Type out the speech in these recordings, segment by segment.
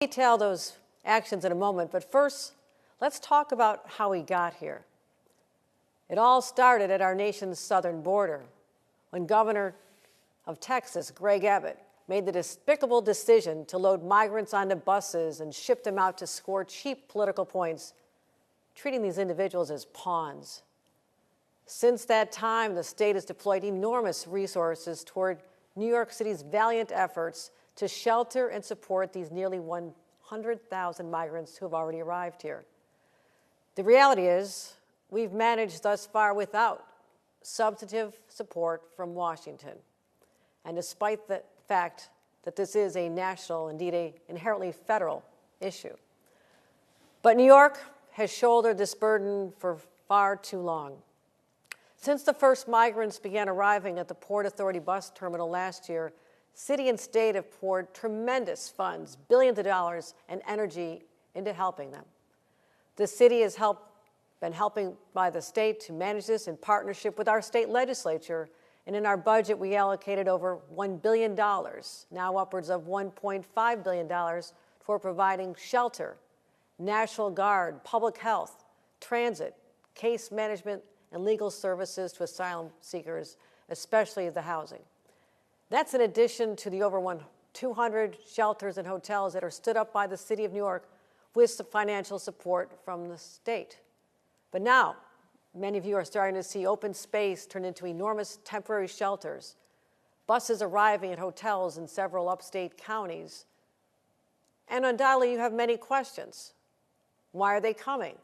Detail those actions in a moment, but first, let's talk about how we got here. It all started at our nation's southern border when Governor of Texas, Greg Abbott, made the despicable decision to load migrants onto buses and ship them out to score cheap political points, treating these individuals as pawns. Since that time, the state has deployed enormous resources toward New York City's valiant efforts to shelter and support these nearly 100,000 migrants who have already arrived here. The reality is, we've managed thus far without substantive support from Washington. And despite the fact that this is a national, indeed an inherently federal issue. But New York has shouldered this burden for far too long. Since the first migrants began arriving at the Port Authority bus terminal last year, city and state have poured tremendous funds, billions of dollars, and energy into helping them. The city has been helping by the state to manage this in partnership with our state legislature, and in our budget we allocated over $1 billion, now upwards of $1.5 billion, for providing shelter, National Guard, public health, transit, case management, and legal services to asylum seekers, especially the housing. That's in addition to the over 200 shelters and hotels that are stood up by the City of New York with some financial support from the state. But now, many of you are starting to see open space turn into enormous temporary shelters, buses arriving at hotels in several upstate counties. And undoubtedly, you have many questions. Why are they coming?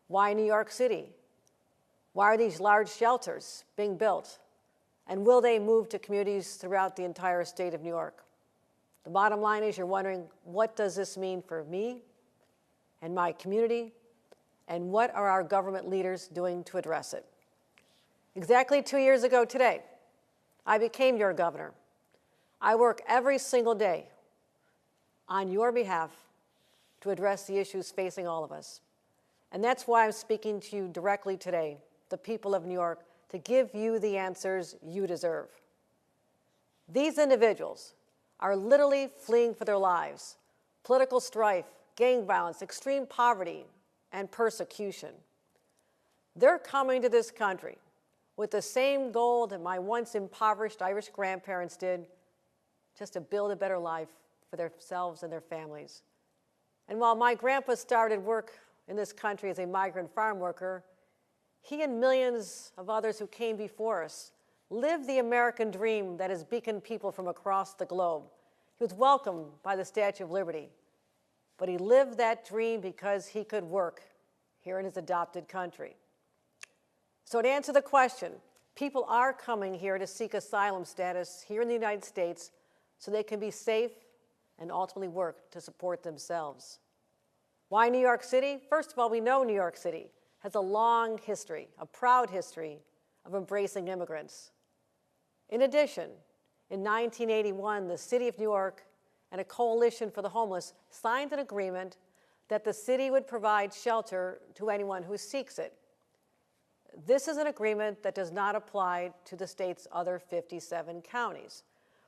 Why New York City? Why are these large shelters being built? And will they move to communities throughout the entire state of New York? The bottom line is you're wondering, what does this mean for me and my community? And what are our government leaders doing to address it? Exactly 2 years ago today, I became your governor. I work every single day on your behalf to address the issues facing all of us. And that's why I'm speaking to you directly today, the people of New York, to give you the answers you deserve. These individuals are literally fleeing for their lives: political strife, gang violence, extreme poverty, and persecution. They're coming to this country with the same goal that my once impoverished Irish grandparents did, just to build a better life for themselves and their families. And while my grandpa started work in this country as a migrant farm worker, he and millions of others who came before us lived the American dream that has beaconed people from across the globe. He was welcomed by the Statue of Liberty, but he lived that dream because he could work here in his adopted country. So to answer the question, people are coming here to seek asylum status here in the United States so they can be safe and ultimately work to support themselves. Why New York City? First of all, we know New York City has a long history, a proud history of embracing immigrants. In addition, in 1981, the City of New York and a coalition for the homeless signed an agreement that the city would provide shelter to anyone who seeks it. This is an agreement that does not apply to the state's other 57 counties,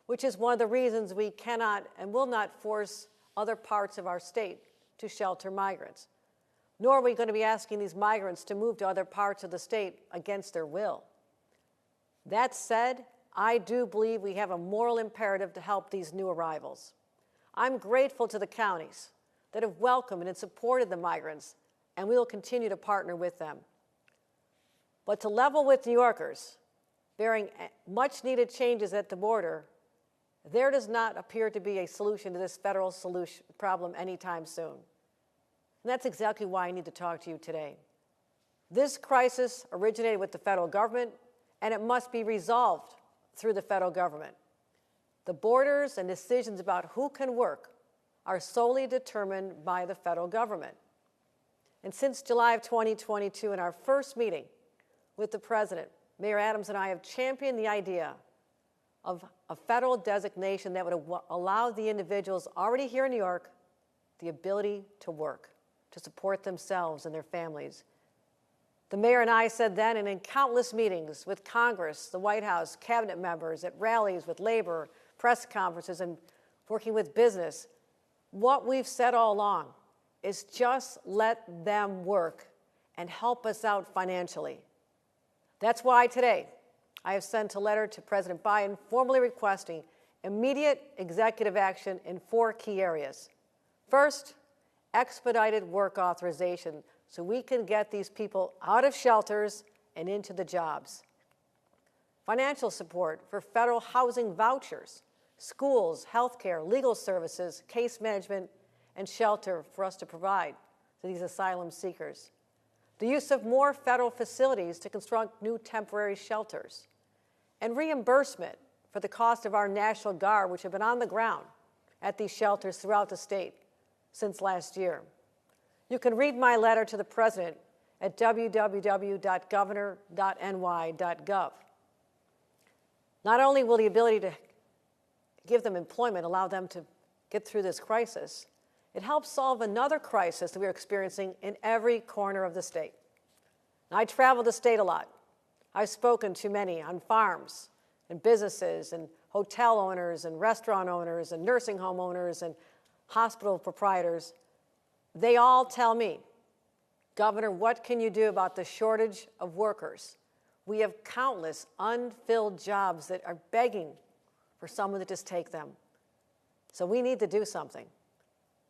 which is one of the reasons we cannot and will not force other parts of our state to shelter migrants. Nor are we going to be asking these migrants to move to other parts of the state against their will. That said, I do believe we have a moral imperative to help these new arrivals. I'm grateful to the counties that have welcomed and supported the migrants, and we will continue to partner with them. But to level with New Yorkers, bearing much needed changes at the border, there does not appear to be a solution to this federal problem anytime soon. And that's exactly why I need to talk to you today. This crisis originated with the federal government, and it must be resolved through the federal government. The borders and decisions about who can work are solely determined by the federal government. And since July of 2022, in our first meeting with the President, Mayor Adams and I have championed the idea of a federal designation that would allow the individuals already here in New York the ability to work, to support themselves and their families. The mayor and I said then, and in countless meetings with Congress, the White House, cabinet members, at rallies with labor, press conferences, and working with business, What we've said all along is just let them work and help us out financially. That's why today I have sent a letter to President Biden formally requesting immediate executive action in 4 key areas. First, expedited work authorization so we can get these people out of shelters and into the jobs. Financial support for federal housing vouchers, schools, healthcare, legal services, case management, and shelter for us to provide to these asylum seekers. The use of more federal facilities to construct new temporary shelters. And reimbursement for the cost of our National Guard, which have been on the ground at these shelters throughout the state since last year. You can read my letter to the President at www.governor.ny.gov. Not only will the ability to give them employment allow them to get through this crisis, it helps solve another crisis that we're experiencing in every corner of the state. Now, I travel the state a lot. I've spoken to many on farms and businesses and hotel owners and restaurant owners and nursing home owners and hospital proprietors. They all tell me, Governor, what can you do about the shortage of workers? We have countless unfilled jobs that are begging for someone to just take them. So we need to do something.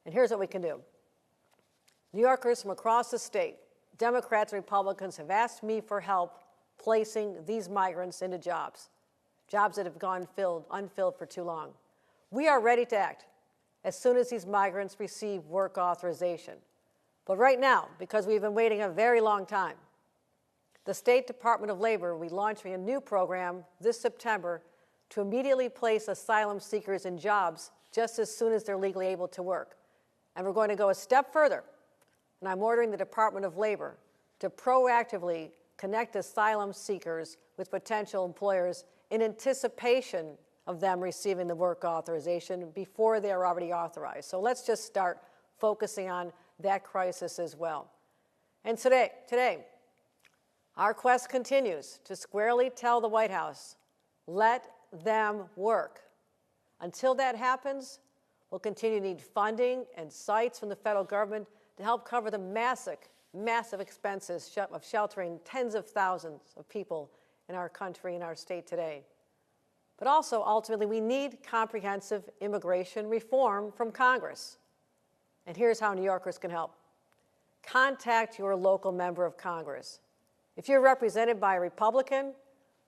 And here's what we can do. New Yorkers from across the state, Democrats and Republicans, have asked me for help placing these migrants into jobs that have gone unfilled for too long. We are ready to act as soon as these migrants receive work authorization. But right now, because we've been waiting a very long time, the State Department of Labor will be launching a new program this September to immediately place asylum seekers in jobs just as soon as they're legally able to work. And we're going to go a step further, and I'm ordering the Department of Labor to proactively connect asylum seekers with potential employers in anticipation of them receiving the work authorization before they are already authorized. So let's just start focusing on that crisis as well. And today, our quest continues to squarely tell the White House, let them work. Until that happens, we'll continue to need funding and sites from the federal government to help cover the massive expenses of sheltering tens of thousands of people in our country and our state today. But also, ultimately, we need comprehensive immigration reform from Congress. And here's how New Yorkers can help. Contact your local member of Congress. If you're represented by a Republican,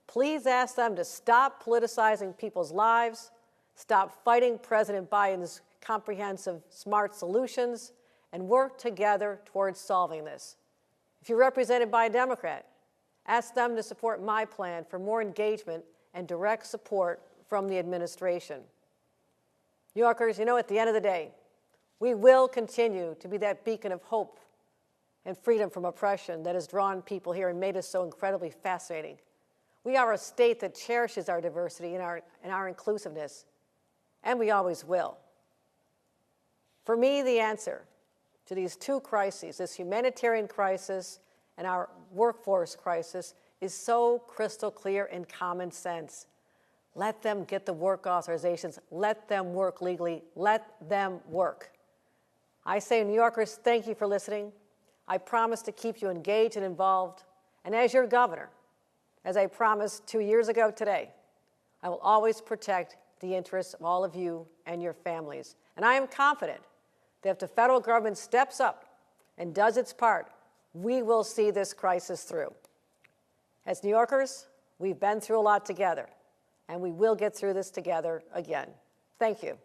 please ask them to stop politicizing people's lives, stop fighting President Biden's comprehensive, smart solutions, and work together towards solving this. If you're represented by a Democrat, ask them to support my plan for more engagement and direct support from the administration. New Yorkers, at the end of the day, we will continue to be that beacon of hope and freedom from oppression that has drawn people here and made us so incredibly fascinating. We are a state that cherishes our diversity and our inclusiveness, and we always will. For me, the answer to these 2 crises, this humanitarian crisis and our workforce crisis, is so crystal clear and common sense. Let them get the work authorizations. Let them work legally. Let them work. I say, New Yorkers, thank you for listening. I promise to keep you engaged and involved. And as your governor, as I promised 2 years ago today, I will always protect the interests of all of you and your families. And I am confident that if the federal government steps up and does its part, we will see this crisis through. As New Yorkers, we've been through a lot together, and we will get through this together again. Thank you.